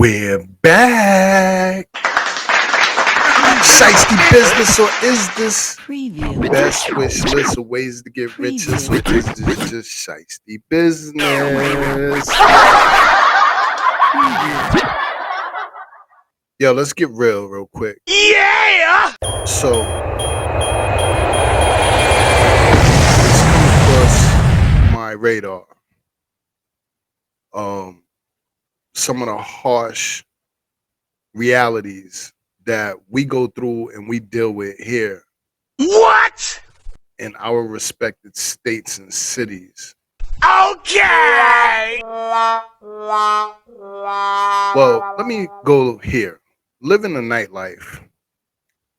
We're back. Shiesty business, or is this my Preview. best wish list of ways to get richer? So is this just shiesty business? Preview. Yo, let's get real quick. Yeah! So it's come across my radar. Um, some of the harsh realities that we go through and we deal with here What? in our respected states and cities. Okay! Well, let me go here. Living the nightlife,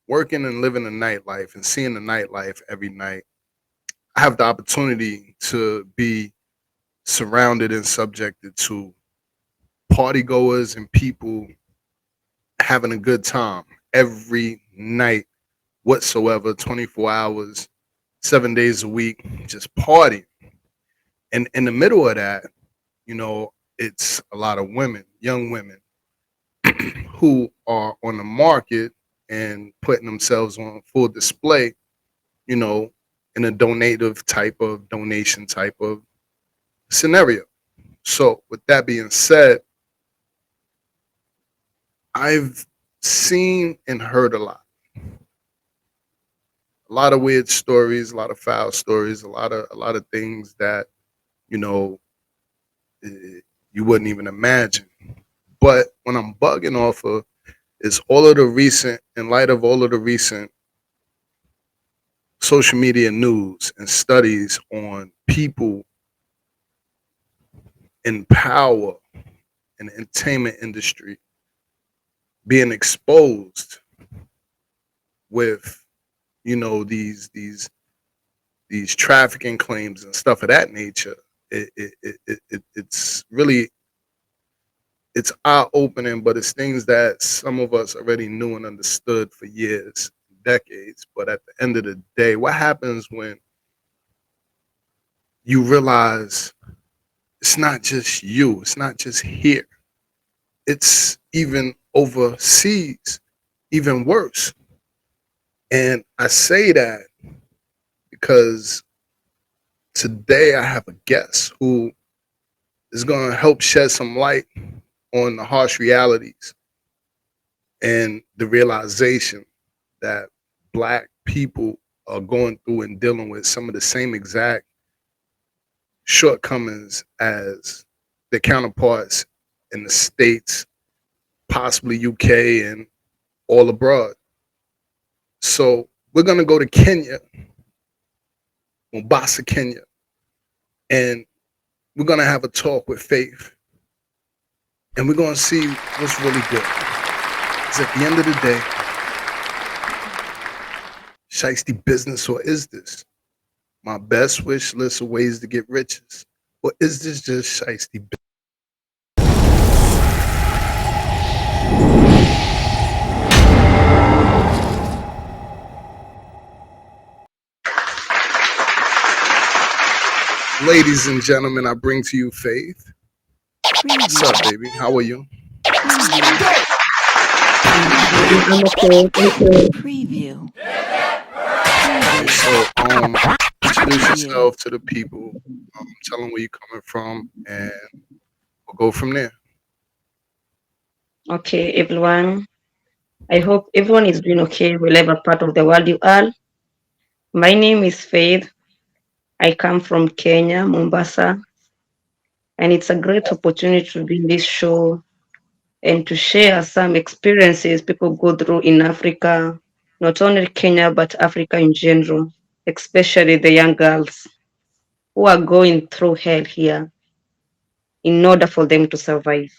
working and living the nightlife, and seeing the nightlife every night. I have the opportunity to be surrounded and subjected to party goers and people having a good time every night whatsoever, 24 hours, 7 days a week, just party. And in the middle of that, it's a lot of women, young women, who are on the market and putting themselves on full display, you know, in a donation type of scenario. So, with that being said, I've seen and heard a lot of weird stories, a lot of foul stories, a lot of things that you know eh, you wouldn't even imagine. But when I'm bugging off of is all of the recent, in light of all of the recent social media news and studies on people in power in the entertainment industry being exposed with these trafficking claims and stuff of that nature. It's really it's eye opening, but it's things that some of us already knew and understood for years, decades. But at the end of the day, what happens when you realize it's not just you, it's not just here, it's even overseas, even worse. And I say that because today I have a guest who is going to help shed some light on the harsh realities and the realization that Black people are going through and dealing with some of the same exact shortcomings as their counterparts in the States, possibly UK, and all abroad. So we're going to go to Kenya, Mombasa, Kenya, and we're going to have a talk with Faith, and we're going to see what's really good. Because at the end of the day, shiesty business, or is this my best wish list of ways to get riches? Or is this just shiesty business? Ladies and gentlemen, I bring to you Faith. What's up, Preview. baby? How are you? Preview. I'm okay. Thank you. Preview. Okay, Preview. so introduce Preview. yourself to the people. Tell them where you're coming from, and we'll go from there. Okay, everyone. I hope everyone is doing okay wherever part of the world you are. My name is Faith. I come from Kenya, Mombasa, and it's a great opportunity to be in this show and to share some experiences people go through in Africa, not only Kenya, but Africa in general, especially the young girls who are going through hell here in order for them to survive.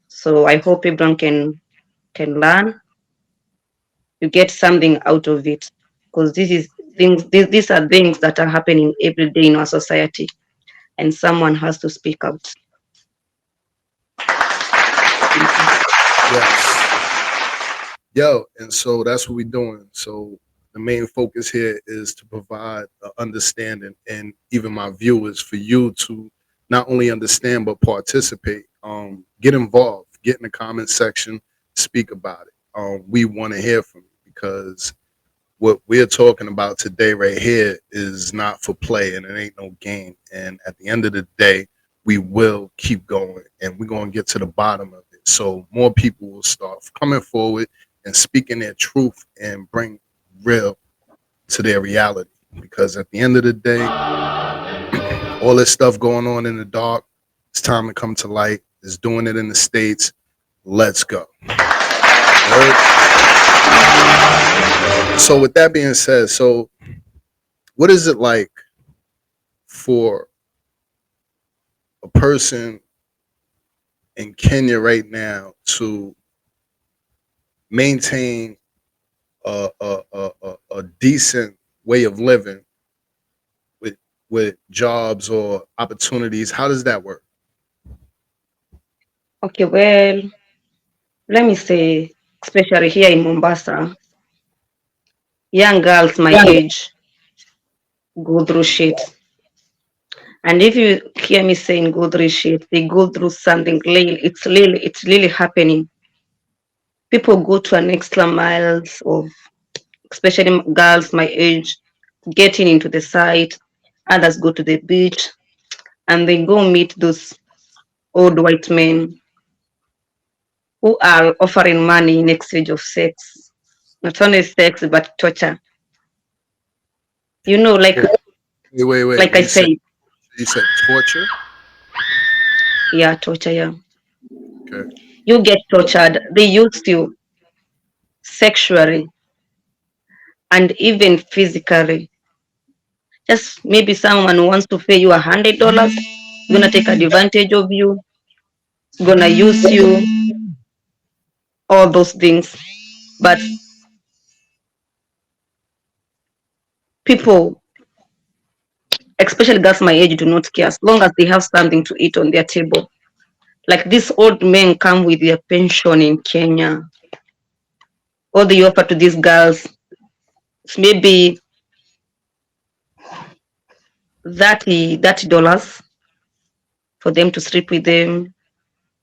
So I hope everyone can learn you get something out of it because this is things these are things that are happening every day in our society and someone has to speak out. Thank you. Yes. Yo, and so that's what we're doing. So the main focus here is to provide an understanding, and even my viewers, for you to not only understand but participate. Get involved. get in the comment section, speak about it. We want to hear from you because what we're talking about today right here is not for play and it ain't no game. And at the end of the day, we will keep going and we're going to get to the bottom of it. So more people will start coming forward and speaking their truth and bring real to their reality. Because at the end of the day, all this stuff going on in the dark, it's time to come to light. It's doing it in the States. Let's go. So with that being said, so what is it like for a person in Kenya right now to maintain a decent way of living with jobs or opportunities? How does that work? Okay, well, let me say, especially here in Mombasa, young girls my age go through shit. And if you hear me saying go through shit, they go through something it's really happening. People go to an extra miles of, especially girls my age, getting into the site. Others go to the beach and they go meet those old white men who are offering money in exchange of sex. Not only sex, but torture. You know, like Wait, wait. like I said, You said torture. yeah, torture, yeah. Okay. You get tortured. They use you sexually and even physically. Just maybe someone wants to pay you $100, gonna take advantage of you, gonna use you, all those things. But people, especially girls my age, do not care as long as they have something to eat on their table. Like these old men come with their pension in Kenya. All they offer to these girls is maybe 30 dollars for them to sleep with them.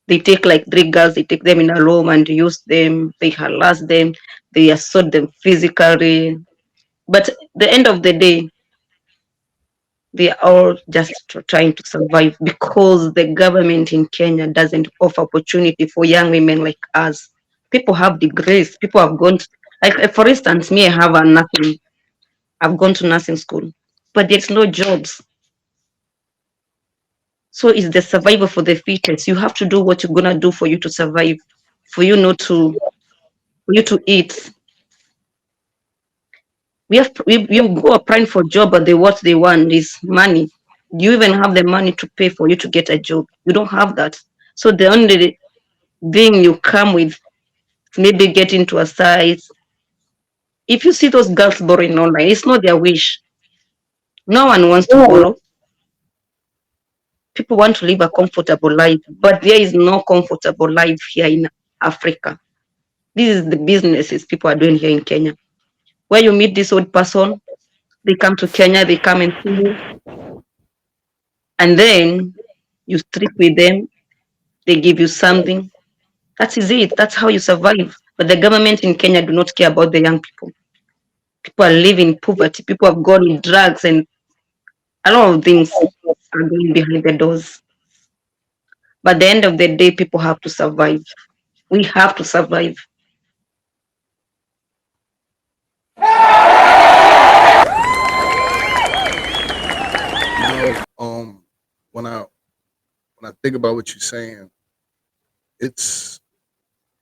They take like three girls, they take them in a room and use them, they harass them, they assault them physically. But at the end of the day, they are all just trying to survive because the government in Kenya doesn't offer opportunity for young women like us. People have degrees, people have gone, like for instance, me, I have a nothing. I've gone to nursing school, but there's no jobs. So it's the survival for the fittest. You have to do what you're gonna do for you to survive, for you not to, for you to eat. We go applying for job, but what they want is money. Do you even have the money to pay for you to get a job? You don't have that. So the only thing you come with, maybe get into a site. If you see those girls borrowing online, it's not their wish. No one wants to borrow. People want to live a comfortable life, but there is no comfortable life here in Africa. This is the businesses people are doing here in Kenya. Where you meet this old person, they come to Kenya, they come and see you, and then you sleep with them, they give you something. That is it. That's how you survive. But the government in Kenya do not care about the young people. People are living in poverty. People have gone in drugs and a lot of things are going behind the doors. But at the end of the day, people have to survive. We have to survive. When I think about what you're saying, it's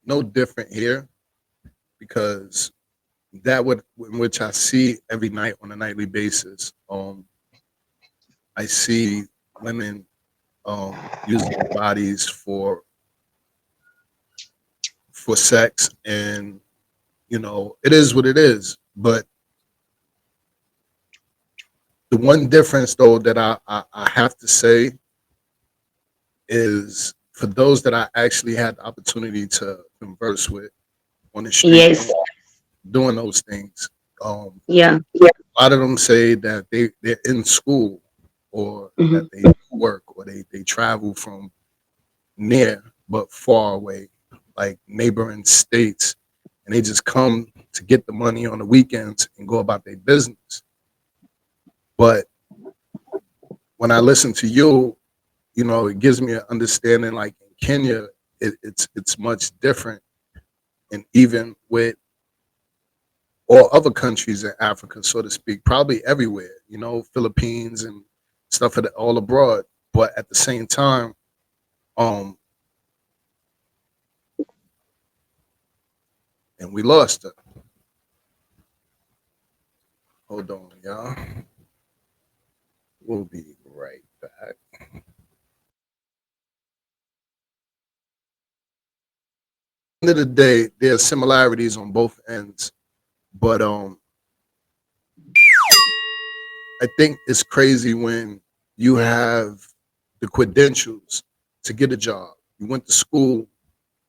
no different here because that would in which I see every night on a nightly basis. I see women use their bodies for sex, and it is what it is. But the one difference, though, that I have to say is for those that I actually had the opportunity to converse with on the street Yes. doing those things. Yeah. A lot of them say that they're in school or Hmm. that they work or they travel from near but far away, like neighboring states, and they just come to get the money on the weekends and go about their business. But when I listen to you, it gives me an understanding. Like in Kenya, it's much different, and even with all other countries in Africa, so to speak, probably everywhere. Philippines and stuff all abroad. But at the same time, um, and we lost her. Hold on, y'all. We'll be right back. End of the day, there are similarities on both ends, but I think it's crazy when you have the credentials to get a job. You went to school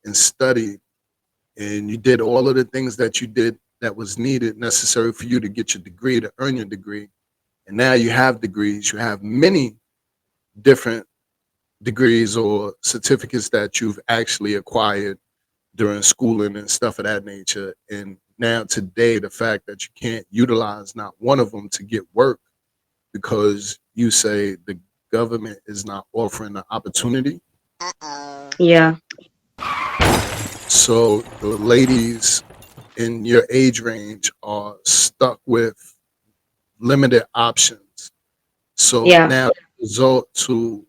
and studied, and you did all of the things that you did that was needed, necessary for you to get your degree, to earn your degree. And now you have degrees. You have many different degrees or certificates that you've actually acquired during schooling and stuff of that nature. And now today, the fact that you can't utilize not one of them to get work because you say the government is not offering the opportunity. Yeah, So the ladies in your age range are stuck with limited options. So yeah, now result to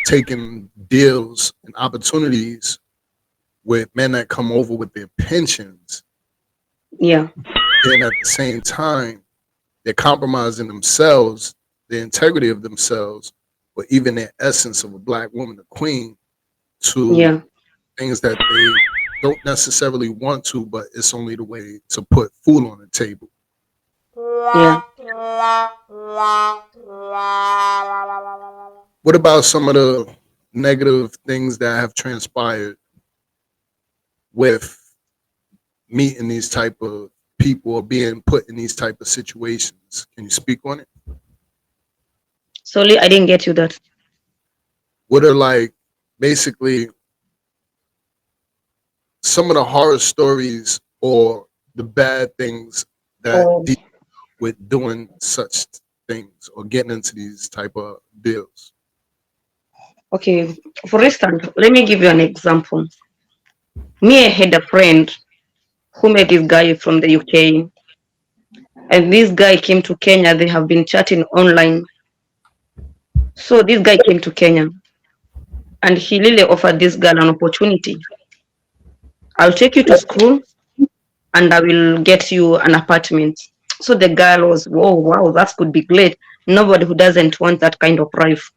taking deals and opportunities with men that come over with their pensions. yeah, And at the same time, they're compromising themselves, the integrity of themselves, or even their essence of a black woman, a queen, to yeah, things that they don't necessarily want to, but it's only the way to put food on the table. yeah. What about some of the negative things that have transpired with meeting these type of people or being put in these type of situations? Can you speak on it? Sorry, I didn't get you that. What are like basically some of the horror stories or the bad things that Oh, deal with doing such things or getting into these type of deals? okay. For instance, let me give you an example. Me, I had a friend who met this guy from the UK, and this guy came to Kenya. They have been chatting online. So this guy came to Kenya, and he really offered this girl an opportunity. I'll take you to school, and I will get you an apartment. So the girl was, whoa, wow, that could be great. Nobody who doesn't want that kind of life.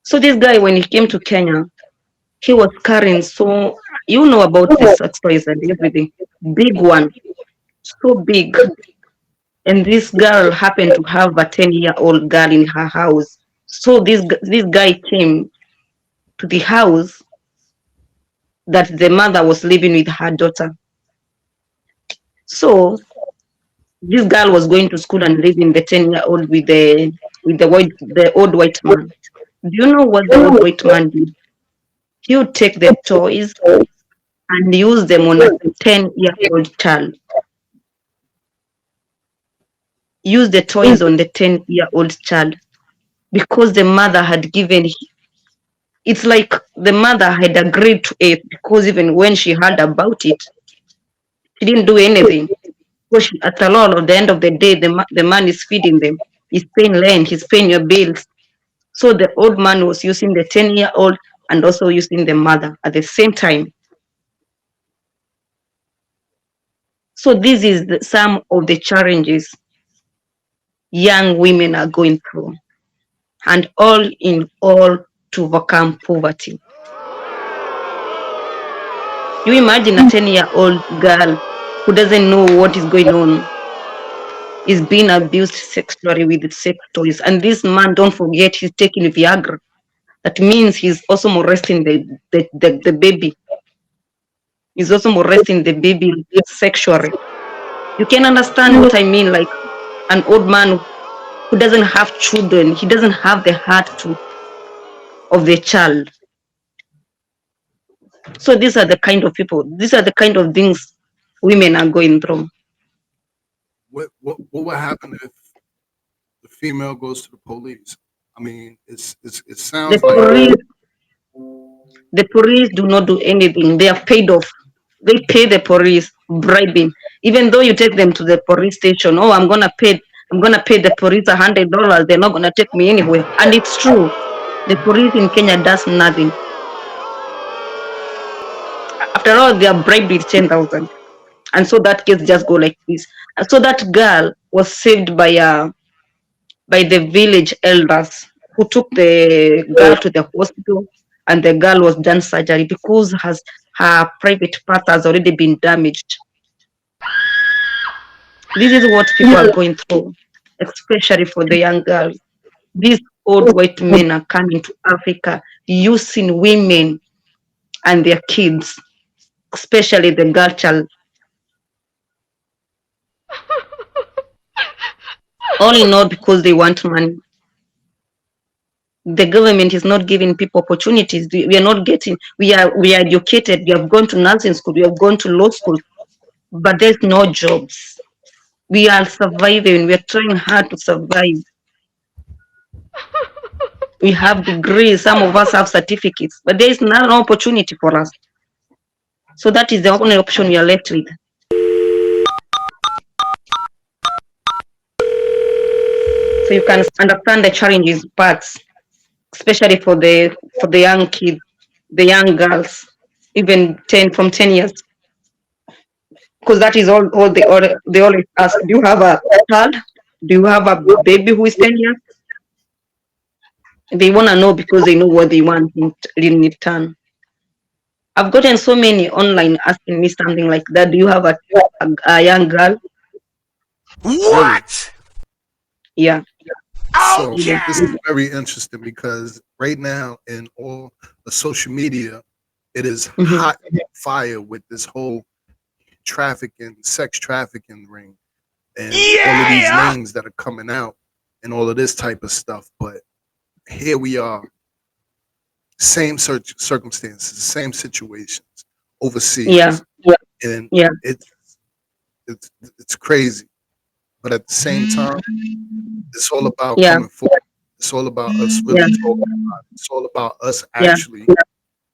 So this guy, when he came to Kenya, he was carrying about the sex toys and everything, big one, so big. And this girl happened to have a 10-year-old girl in her house. So this guy came to the house that the mother was living with her daughter. So this girl was going to school and leaving the 10-year-old with the old white man. Do you know what the old white man did? He would take the toys and use them on a 10-year-old child. Use the toys on the 10-year-old child because the mother had given. It's like the mother had agreed to it because even when she heard about it, she didn't do anything. Because at all, at the end of the day, the man is feeding them. He's paying rent. He's paying your bills. So the old man was using the 10-year-old and also using the mother at the same time. So this is some of the challenges young women are going through, and all in all to overcome poverty. You imagine a 10-year-old girl who doesn't know what is going on, is being abused sexually with sex toys. And this man, don't forget, he's taking Viagra. That means he's also molesting the baby. He's also molesting the baby sexually. You can understand what I mean, like an old man who doesn't have children, he doesn't have the heart of the child. So these are the kind of people, these are the kind of things women are going through. What would happen if the female goes to the police? I mean, it The sounds like police, the police do not do anything. They are paid off. They pay the police, bribing. Even though you take them to the police station, oh, I'm gonna pay the police $100. They're not gonna take me anywhere, and it's true. The police in Kenya does nothing. After all, they are bribed with 10,000, and so that case just go like this. And so that girl was saved by the village elders who took the girl to the hospital, and the girl was done surgery because her private part has already been damaged. This is what people are going through, especially for the young girls. These old white men are coming to Africa using women and their kids, especially the girl child, all in all because they want money. The government is not giving people opportunities. We are not getting, we are educated, we have gone to nursing school, we have gone to law school, but there's no jobs. We are surviving, we are trying hard to survive. We have degrees, some of us have certificates, but there is no opportunity for us. So that is the only option we are left with. So you can understand the challenges parts, especially for the young kids, the young girls, even 10 years. Because that is all they always ask. Do you have a child? Do you have a baby who is 10 years? They want to know because they know what they want in return. I've gotten so many online asking me something like that. Do you have a young girl? really. What? Yeah. Yeah. So Yes. this is very interesting because right now in all the social media, it is Mm-hmm. hot fire with this whole trafficking, sex trafficking ring, and all of these Yeah! names that are coming out and all of this type of stuff. But here we are, same circumstances, same situations Yeah. overseas, and Yeah. it's it's it's crazy. But at the same time, it's all about Yeah. coming forward. It's all about us really Yeah. talking about it. It's all about us Yeah. actually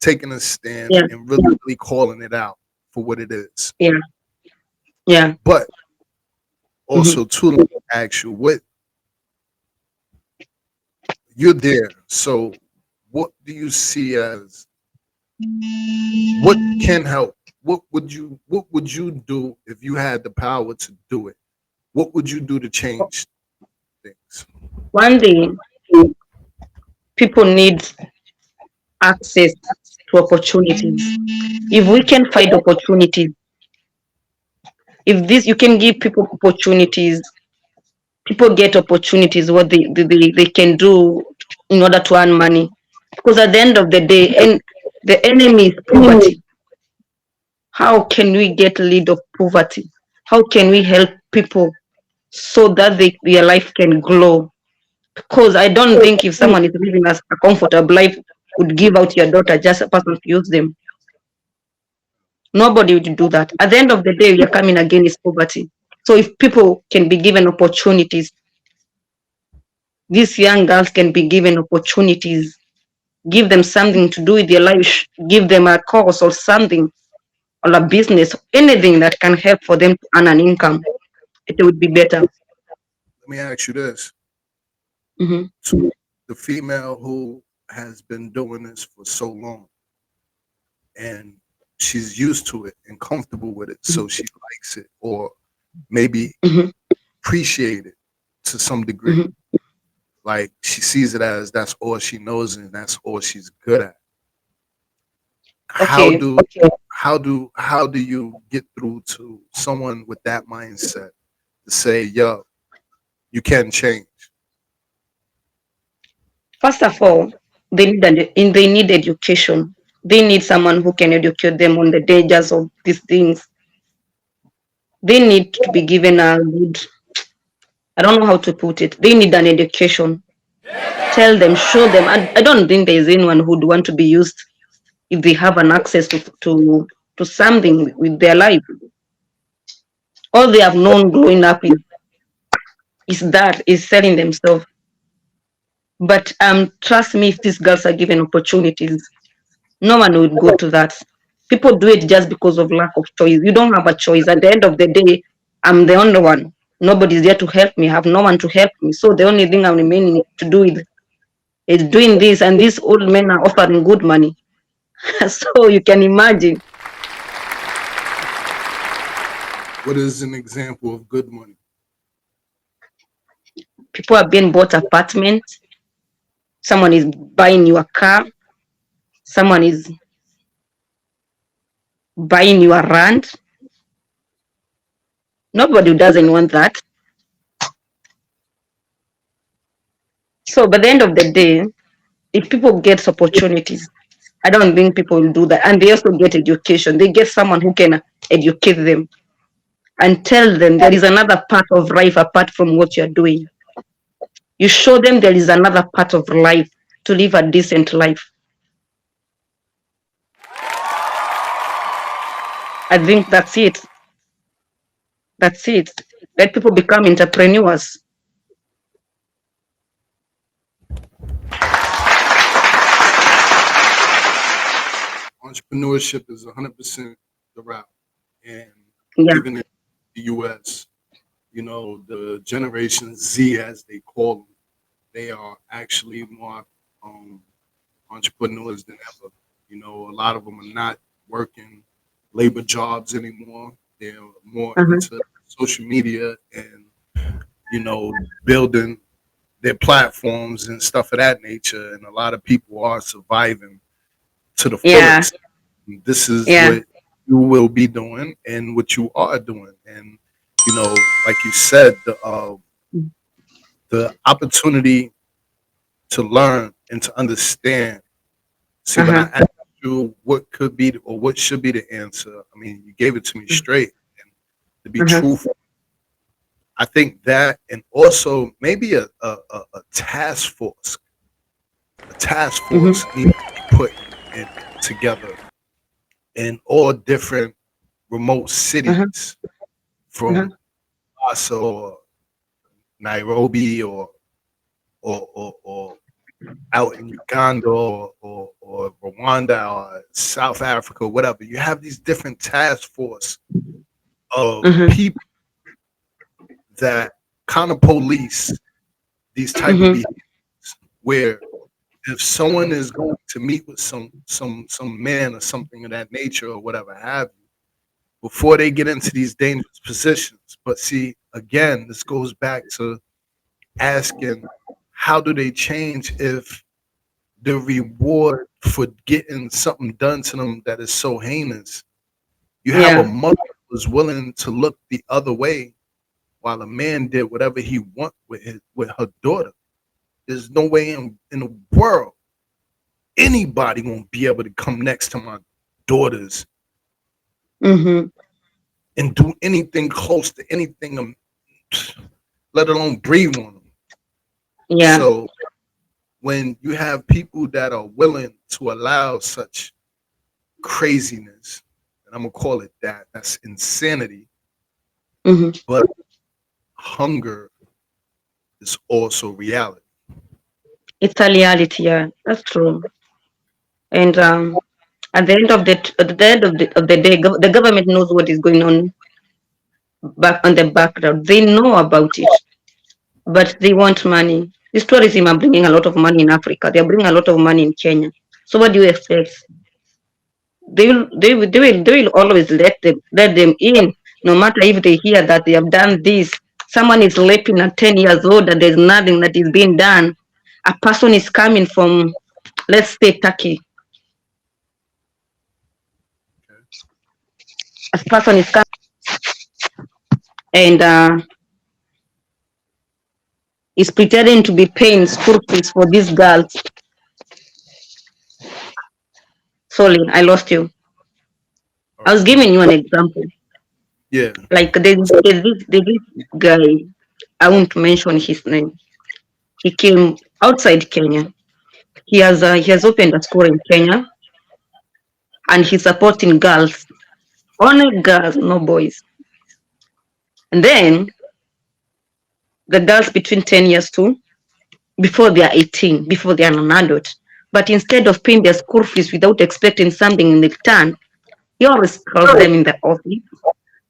taking a stand Yeah. and really calling it out for what it is. Yeah. Yeah. But Mm-hmm. also, too, let me ask you, what you're there. So, what do you see as what can help? What would you do if you had the power to do it? What would you do to change things? One day, people need access to opportunities. If we can find opportunities, if this you can give people opportunities, people get opportunities what they can do in order to earn money. Because at the end of the day, and the enemy is poverty. How can we get rid of poverty? How can we help people so that their life can grow? Because I don't think if someone is living a comfortable life would give out your daughter just a person to use them. Nobody would do that. At the end of the day, we are coming against poverty. So if people can be given opportunities, these young girls can be given opportunities, give them something to do with their life, give them a course or something, or a business, anything that can help for them to earn an income, it would be better. Let me ask you this: Hmm. to the female who has been doing this for so long and she's used to it and comfortable with it, so she likes it or maybe Hmm. appreciate it to some degree. Hmm. Like she sees it as that's all she knows and that's all she's good at. How Okay. do how do you get through to someone with that mindset to say, yo, you can change? First of all, they need education. They need someone who can educate them on the dangers of these things. They need to be given a good, I don't know how to put it. They need an education. Tell them, show them. I don't think there is anyone who'd want to be used if they have an access to something with their life. All they have known growing up is selling themselves. But trust me, if these girls are given opportunities, no one would go to that. People do it just because of lack of choice. You don't have a choice. At the end of the day, I'm the only one. Nobody's there to help me. I have no one to help me. So the only thing I'm remaining to do is doing this, and these old men are offering good money. So you can imagine. What is an example of good money? People are being bought apartments. Someone is buying you a car. Someone is buying you a rent. Nobody doesn't want that. So by the end of the day, if people get opportunities, I don't think people will do that. And they also get education. They get someone who can educate them and tell them there is another part of life apart from what you're doing. You show them there is another part of life to live a decent life. I think that's it. That's it. Let people become entrepreneurs. Entrepreneurship is 100% the route, and Yeah. even in the U.S., the Generation Z, as they call them, they are actually more um, entrepreneurs than ever. A lot of them are not working labor jobs anymore. They're more Uh-huh. into social media and building their platforms and stuff of that nature. And a lot of people are surviving to the Yeah. fullest. This is Yeah. what you will be doing and what you are doing. And like you said, the opportunity to learn and to understand. See, when I Uh-huh. asked you what could be or what should be the answer, I mean, you gave it to me straight. And to be Uh-huh. truthful, I think that, and also maybe a task Mm-hmm. force needs to be put together in all different remote Uh-huh. cities, Uh-huh. from Mombasa or Nairobi or out in Uganda or Rwanda or South Africa, whatever. You have these different task force of Uh-huh. people that kind of police these type of Mm-hmm. behaviors, where if someone is going to meet with some man or something of that nature or whatever have you, before they get into these dangerous positions. But see, again, this goes back to asking, how do they change if the reward for getting something done to them that is so heinous? You have a Yeah. mother who's willing to look the other way while a man did whatever he want with her daughter. There's no way in the world anybody won't be able to come next to my daughters Mm-hmm. and do anything close to anything, let alone breathe on them. Yeah. So when you have people that are willing to allow such craziness, and I'm gonna call it that, that's insanity. Mm-hmm. But hunger is also reality. It's a reality, yeah. That's true. And at the end of the day, the government knows what is going on back on the background. They know about it, but they want money. This tourism are bringing a lot of money in Africa. They are bringing a lot of money in Kenya. So what do you expect? They will always let them in, no matter if they hear that they have done this. Someone is raping at 10 years old and there's nothing that is being done. A person is coming from, let's say, Turkey. Okay. A person is coming and is pretending to be paying school fees for these girls. Sorry, I lost you. All I right. was giving you an example. Yeah. Like there's this guy, I won't mention his name. He came outside Kenya. He has opened a school in Kenya, and he's supporting girls, only girls, no boys. And then the girls between 10 years to before they are 18, before they are an adult. But instead of paying their school fees without expecting something in return, he always calls them in the office.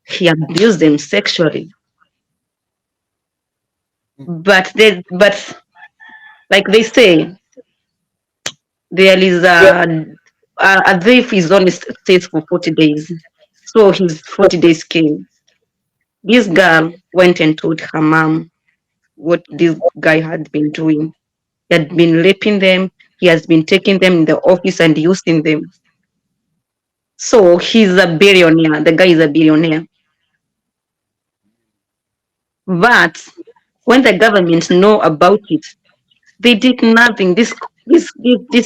He abused them sexually. But like they say, there is a thief is only stays for 40 days. So his 40 days came. This girl went and told her mom what this guy had been doing. He had been raping them. He has been taking them in the office and using them. So he's a billionaire. The guy is a billionaire. But when the government know about it, they did nothing. This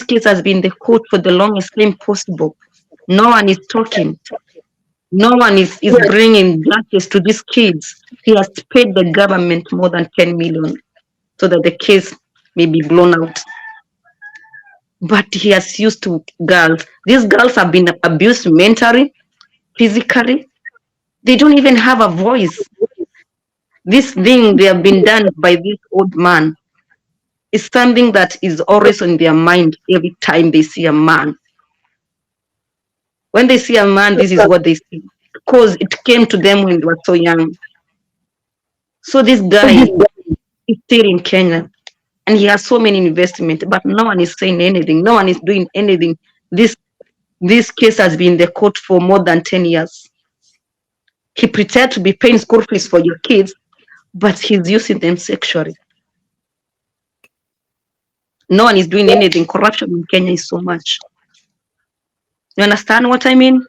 case has been in the court for the longest time possible. No one is talking. No one is bringing justice to these kids. He has paid the government more than 10 million so that the case may be blown out. But he has used to girls. These girls have been abused mentally, physically. They don't even have a voice. This thing they have been done by this old man is something that is always on their mind every time they see a man. When they see a man, this is what they see because it came to them when they were so young. So this guy is still in Kenya and he has so many investment, but no one is saying anything. No one is doing anything. This case has been in the court for more than 10 years. He pretends to be paying school fees for your kids, but he's using them sexually. No one is doing anything. Corruption in Kenya is so much. You understand what I mean?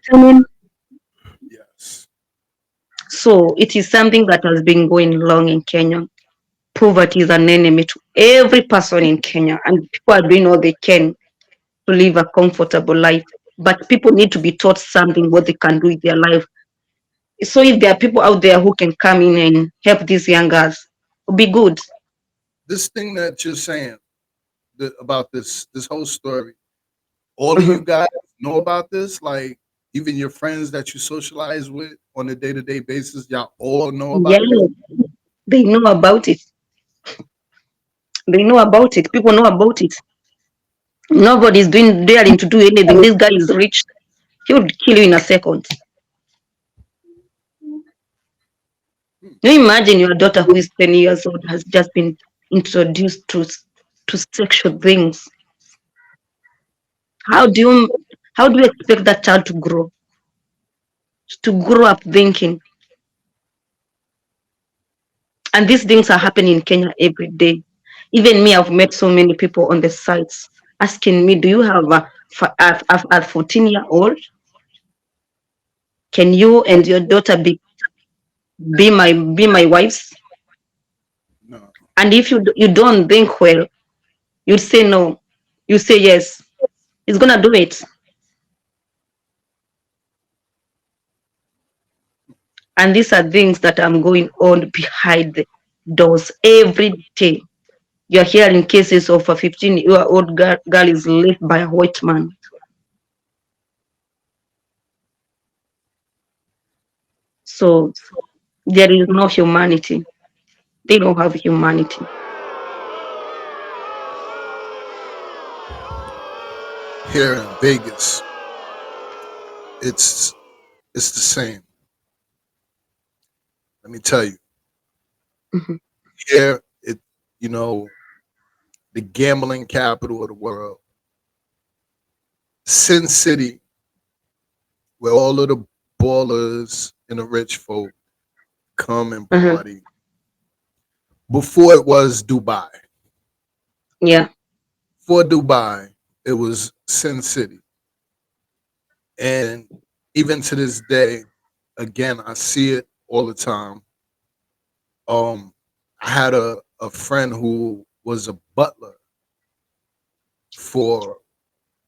Yes. So it is something that has been going long in Kenya. Poverty is an enemy to every person in Kenya, and people are doing all they can to live a comfortable life. But people need to be taught something what they can do with their life. So if there are people out there who can come in and help these young girls, it'll be good. This thing that you're saying about this whole story, all of you Mhm. guys know about this? Like even your friends that you socialize with on a day-to-day basis, y'all all know Yeah, about this? they know about it. They know about it. People know about it. Nobody's doing daring to do anything. This guy is rich. He would kill you in a second. You imagine your daughter who is 10 years old has just been introduced to sexual things. How do you how do you expect that child to grow up thinking? And these things are happening in Kenya every day. Even me, I've met so many people on the sites asking me, "Do you have a 14-year-old? Can you and your daughter be my wives?" No. And if you don't think well, you'd say no. You say yes. He's gonna do it. And these are things that are going on behind the doors every day. You're hearing cases of a 15-year-old girl is left by a white man. So there is no humanity. They don't have humanity. Here in Vegas, it's it's the same. Let me tell you. Mhm. Here it you know, the gambling capital of the world, Sin City, where all of the ballers and the rich folk come and Mhm. party. Before it was Dubai. Yeah. For Dubai, it was Sin City. And even to this day, again, I see it all the time. I had a friend who was a butler for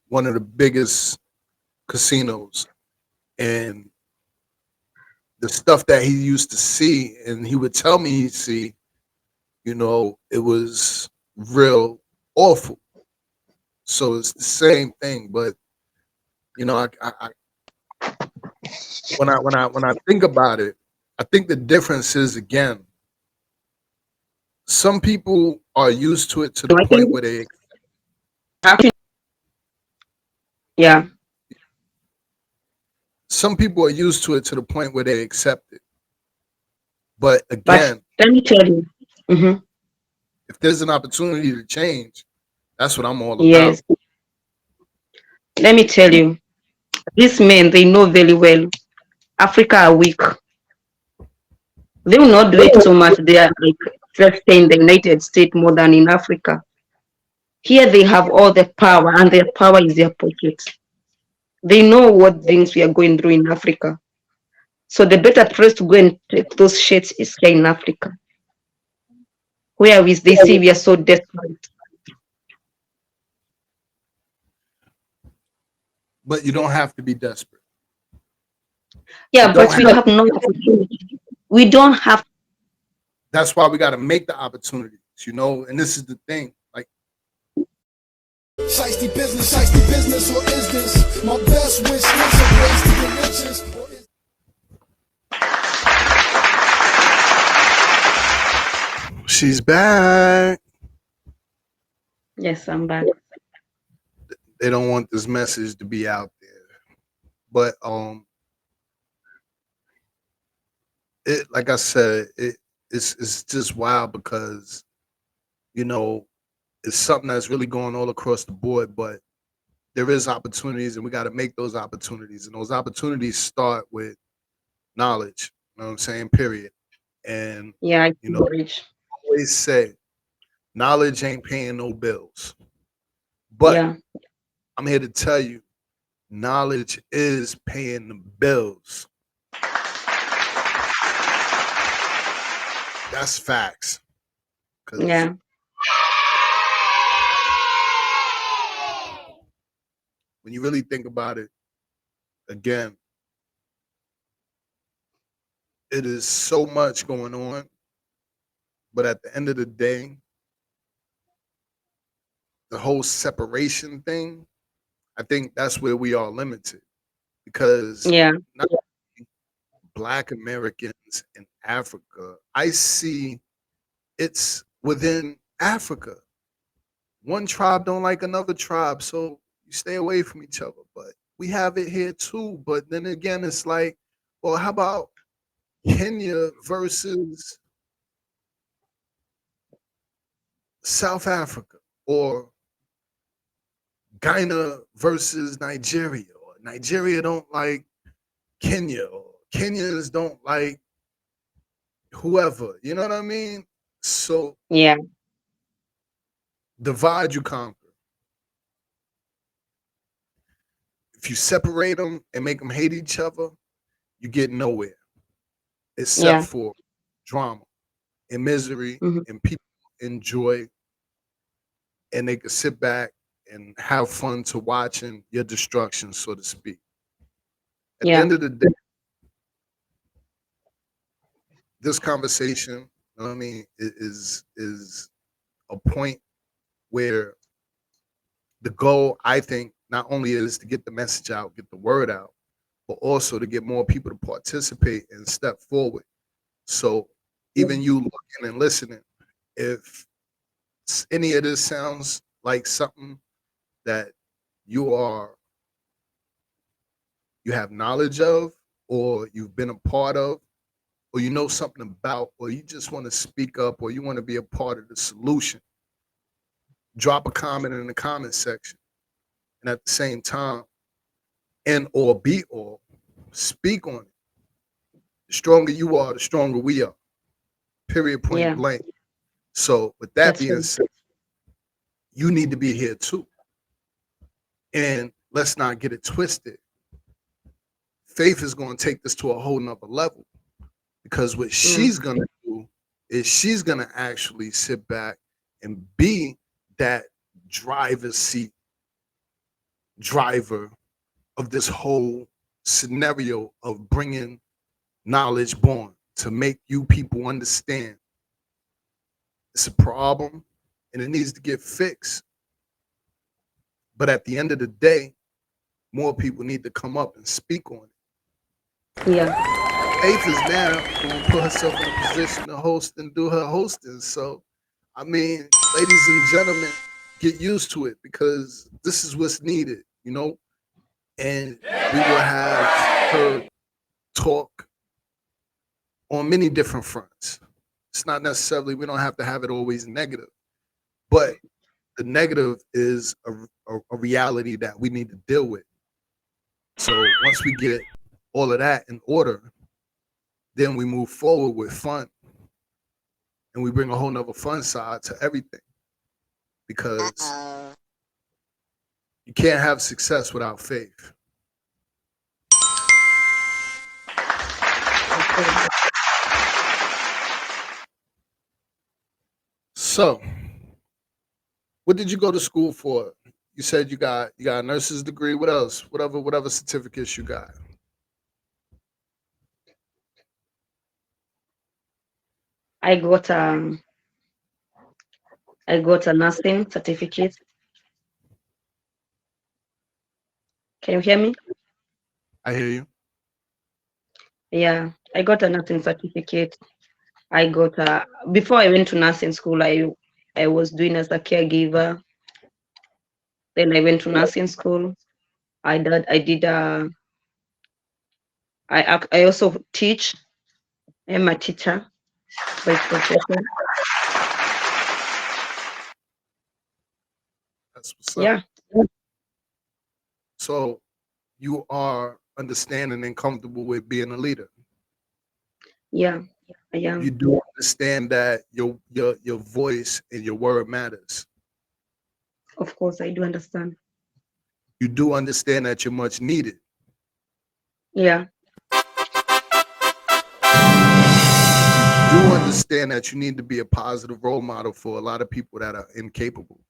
one of the biggest casinos, and the stuff that he used to see and he would tell me he'd see, it was real awful. So it's the same thing, but You know, when I think about it, I think the difference is again, some people are used to it to the I point think where they actually, yeah, some people are used to it to the point where they accept it. But but again, let me tell you, hmm if there's an opportunity to change, that's what I'm all about. yes, let me tell you, these men, they know very well Africa are weak. They will not do it so much there, like, let's say in the United States more than in Africa. Here they have all the power, and their power is their pockets. They know what things we are going through in Africa. So the better place to go and take those shits is here in Africa, where they see we are so desperate. But you don't have to be desperate. You Yeah, don't but we have. have no opportunity. We don't have. That's why we got to make the opportunities. You know, and this is the thing. Like Shiesty business, or is this my best wish is a race to the riches? she's back. Yes, I'm back. They don't want this message to be out there. But it like I said, it's just wild because you know it's something that's really going all across the board. But there is opportunities, and we got to make those opportunities. And those opportunities start with knowledge. You know what I'm saying? Period. And Yeah, I you know, encourage. I always say knowledge ain't paying no bills. But Yeah, I'm here to tell you, knowledge is paying the bills. That's facts. Because yeah, when you really think about it, again, it is so much going on. But at the end of the day, the whole separation thing, I think that's where we are limited because yeah, not Black Americans in Africa, I see it's within Africa. One tribe don't like another tribe, so you stay away from each other. But we have it here too. But then again, it's like, well, how about Kenya versus South Africa, or Ghana versus Nigeria, or Nigeria don't like Kenya, or Kenyans don't like whoever. You know what I mean? So yeah, divide, you conquer. If you separate them and make them hate each other, you get nowhere except yeah. for drama and misery, hmm and people enjoy, and they can sit back and have fun to watching your destruction, so to speak. At the Yeah, end of the day, this conversation, you know what I mean, is a point where the goal, I think, not only is to get the message out, get the word out, but also to get more people to participate and step forward. So even you looking and listening, if any of this sounds like something that you are you have knowledge of, or you've been a part of, or you know something about, or you just want to speak up, or you want to be a part of the solution, drop a comment in the comment section. And at the same time, and or be or speak on it. The stronger you are, the stronger we are. Period, point yeah. blank. So with that That's being true. said, you need to be here too. And let's not get it twisted. Faith is going to take this to a whole nother level, because what Mm, she's going to do is she's going to actually sit back and be that driver's seat driver of this whole scenario of bringing knowledge born to make you people understand it's a problem and it needs to get fixed. But at the end of the day, more people need to come up and speak on it. Yeah. Faith is now going to put herself in a position to host and do her hosting. So, I mean, ladies and gentlemen, get used to it because this is what's needed, you know? And we will have her talk on many different fronts. It's not necessarily, we don't have to have it always negative, but the negative is a reality that we need to deal with. So once we get all of that in order, then we move forward with fun and we bring a whole nother fun side to everything because you can't have success without faith. Okay. So, what did you go to school for? You said you got a nurse's degree. What else? Whatever certificates you got. I got I got a nursing certificate. Can you hear me? I hear you. Yeah, I got a nursing certificate. I got before I went to nursing school, I was doing as a caregiver. Then I went to nursing school. I also teach. I'm a teacher by profession. That's what's up. Yeah, So you are understanding and comfortable with being a leader. yeah, I You am. do understand that your voice and your word matters. Of course, I do understand. You do understand that you're much needed. Yeah, You do understand that you need to be a positive role model for a lot of people that are incapable.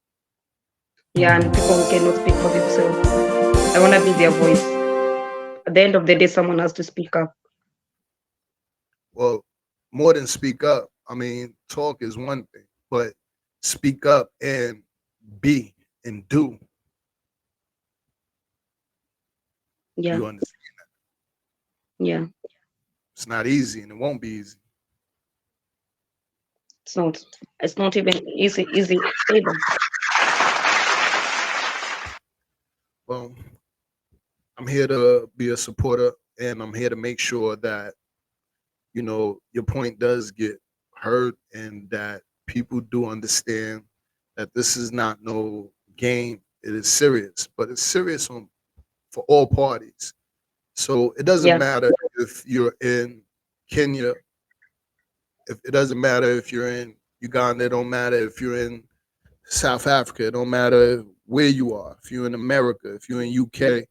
yeah, and people who cannot speak for themselves. I want to be their voice. At the end of the day, someone has to speak up. Well, more than speak up. I mean, talk is one thing, but speak up and be and do. Yeah, You understand? yeah. It's not easy and it won't be easy. It's not. It's not even easy either. Well, I'm here to be a supporter and I'm here to make sure that, your point does get heard and that people do understand that this is not no game. It is serious, but it's serious for all parties. So it doesn't Yeah, matter if you're in Kenya, if it doesn't matter if you're in Uganda, it don't matter if you're in South Africa, it don't matter where you are. If you're in America, if you're in UK, if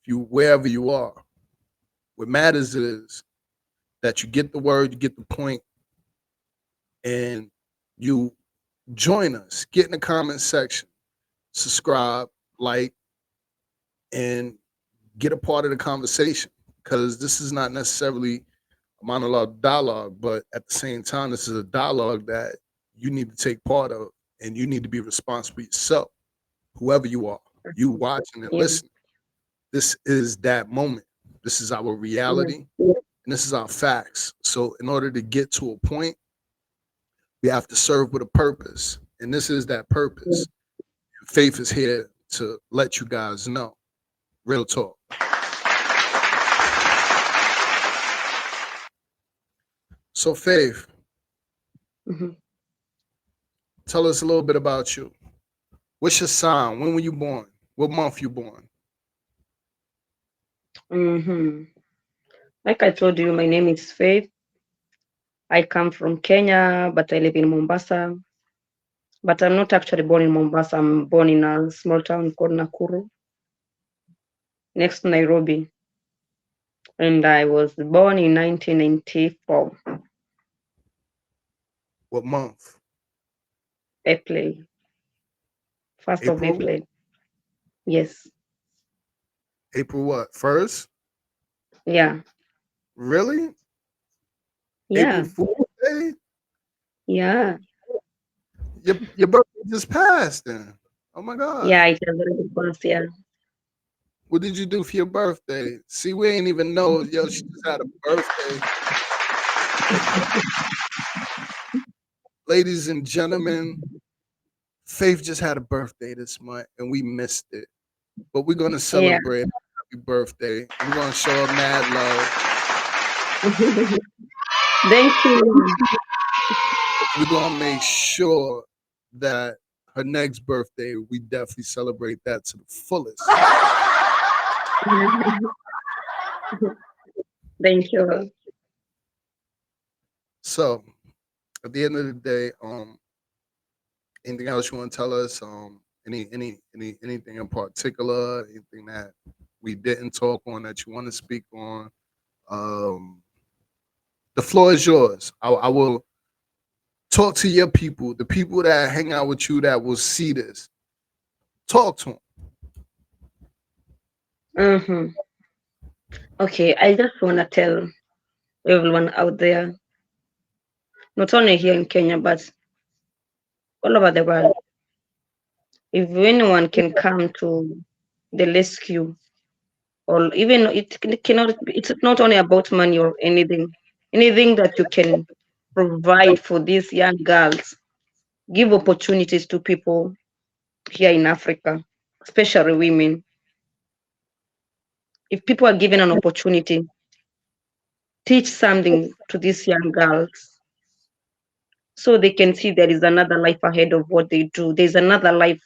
you wherever you are, what matters is that you get the word, you get the point, and you join us. Get in the comment section, subscribe, like, and get a part of the conversation because this is not necessarily a monologue dialogue, but at the same time, this is a dialogue that you need to take part of and you need to be responsible yourself, whoever you are, you watching and yeah, listening. This is that moment. This is our yeah, reality and this is our facts. So, in order to get to a point, we have to serve with a purpose. And this is that yeah. purpose. Faith is here to let you guys know. Real talk. So, Faith, Hmm. tell us a little bit about you. What's your sign? When were you born? What month you born? Hmm. Like I told you, my name is Faith. I come from Kenya, but I live in Mombasa. But I'm not actually born in Mombasa. I'm born in a small town called Nakuru, next to Nairobi. And I was born in 1994, What month? April, 1st of April? April. Yes. April what? First? Yeah. Really? April Yeah. Fool's Day? Yeah. Your birthday just passed then. Oh my God. Yeah. It has already passed. Yeah. What did you do for your birthday? See, we ain't even know. Yo, she just had a birthday. Ladies and gentlemen, Faith just had a birthday this month and we missed it. But we're gonna Yeah. celebrate happy birthday. We're gonna show her mad love. Thank you. We're gonna make sure that her next birthday we definitely celebrate that to the fullest. Thank you. So at the end of the day, anything else you want to tell us? Anything in particular? Anything that we didn't talk on that you want to speak on? Um, the floor is yours. I will talk to your people, the people that hang out with you that will see this. Talk to them. Hmm. Okay, I just want to tell everyone out there, not only here in Kenya, but all over the world, if anyone can come to the rescue, or even it cannot, it's not only about money or anything that you can provide for these young girls, give opportunities to people here in Africa, especially women. If people are given an opportunity, teach something to these young girls so they can see there is another life ahead of what they do. There's another life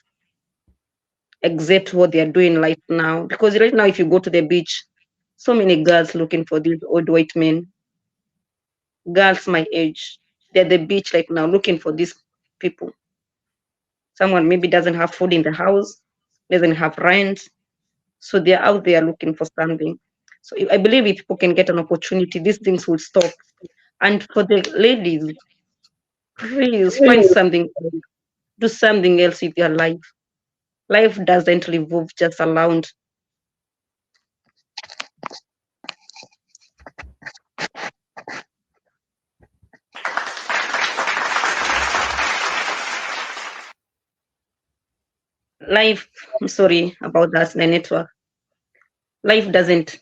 except what they're doing right now. Because right now, if you go to the beach, so many girls looking for these old white men, girls my age, they're at the beach right now looking for these people. Someone maybe doesn't have food in the house, doesn't have rent, so they're out there looking for something. So I believe if people can get an opportunity, these things will stop. And for the ladies, please find something, do something else with your life. Life doesn't revolve just around. Life, I'm sorry about that, the network. Life doesn't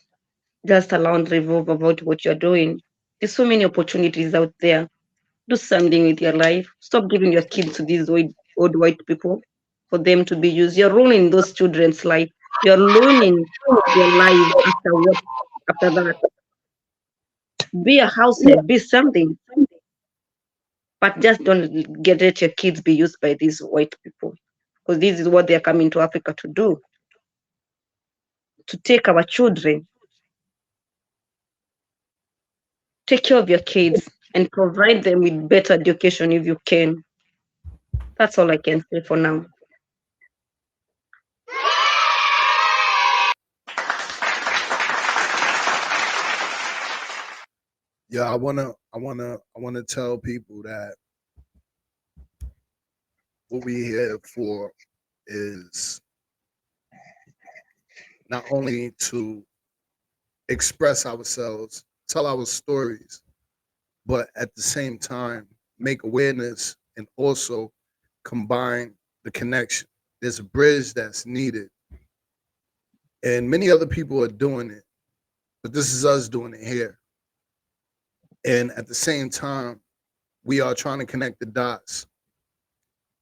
just around revolve about what you're doing. There's so many opportunities out there. Do something with your life. Stop giving your kids to these old white people for them to be used. You're ruining those children's life. You're ruining their lives after what? After that. Be a househead, be something, but just don't get let your kids be used by these white people. Because this is what they're coming to Africa to do, to take our children. Take care of your kids and provide them with better education if you can. That's all I can say for now. Yeah, I wanna tell people that what we here for is not only to express ourselves, tell our stories, but at the same time make awareness and also combine the connection. There's a bridge that's needed, and many other people are doing it, but this is us doing it here. And at the same time, we are trying to connect the dots.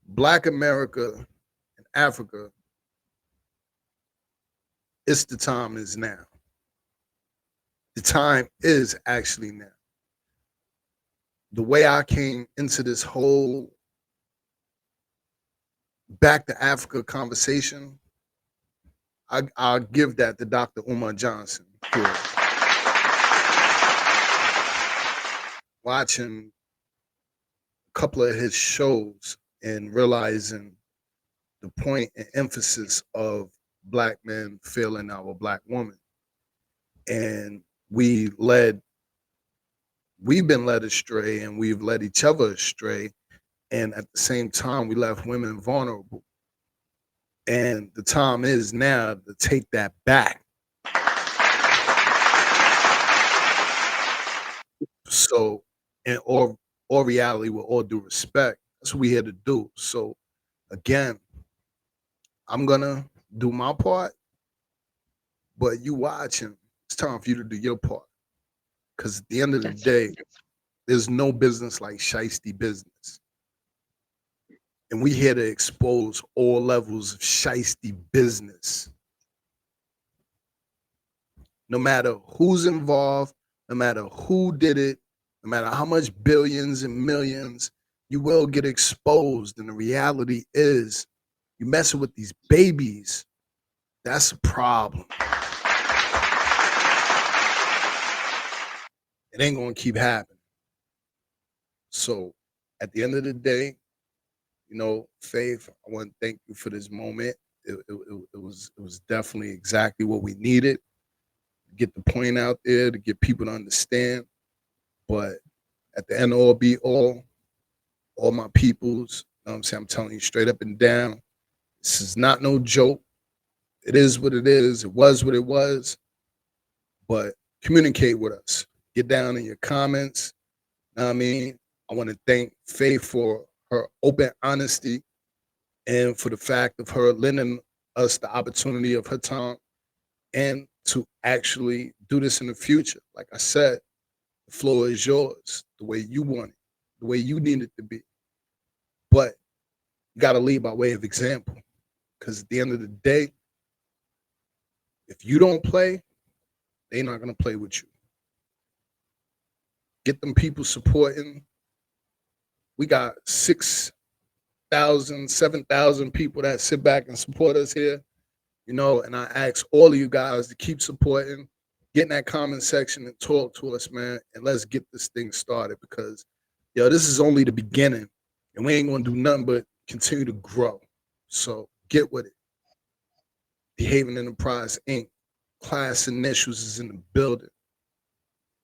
Black America and Africa, it's the time is now. The time is actually now. The way I came into this whole back to Africa conversation, I'll give that to Dr. Umar Johnson. For watching a couple of his shows and realizing the point and emphasis of black men failing our black woman. And we've been led astray and we've led each other astray. And at the same time, we left women vulnerable. And the time is now to take that back. So, in all reality, with all due respect, that's what we're here to do. So, again, I'm gonna do my part, But you watching, it's time for you to do your part. Because at the end of the That's day, there's no business like shiesty business. And we here to expose all levels of shiesty business. No matter who's involved, no matter who did it, no matter how much billions and millions, you will get exposed. And the reality is, you messing with these babies, that's a problem. It ain't gonna keep happening. So at the end of the day, you know, Faith, I want to thank you for this moment. It was definitely exactly what we needed. Get the point out there to get people to understand. But at the end all be all my peoples, you know what I'm saying? I'm telling you straight up and down, this is not no joke. It is what it is. It was what it was. But communicate with us. Get down in your comments. You know what I mean? I want to thank Faith for her open honesty and for the fact of her lending us the opportunity of her time and to actually do this in the future. Like I said, the floor is yours, the way you want it, the way you need it to be. But you got to lead by way of example. Because at the end of the day, if you don't play, they're not going to play with you. Get them people supporting. We got 6,000, 7,000 people that sit back and support us here, you know, and I ask all of you guys to keep supporting, get in that comment section and talk to us, man, and let's get this thing started because, yo, this is only the beginning, and we ain't going to do nothing but continue to grow. So get with it. The Haven Enterprise, Inc. Class Initials is in the building.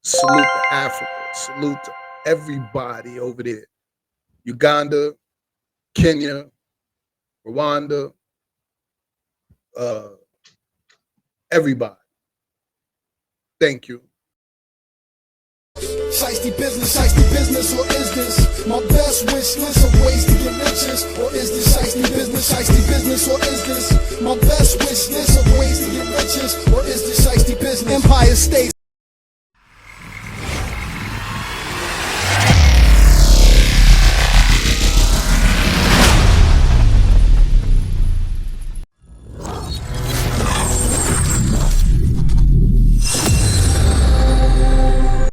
Salute to Africa. Salute to everybody over there. Uganda, Kenya, Rwanda, everybody. Thank you. Shiesty business, or is this my best wish list of ways to get riches? Or is this shiesty business, or is this my best wish list of ways to get riches? Or is this shiesty business? Empire State.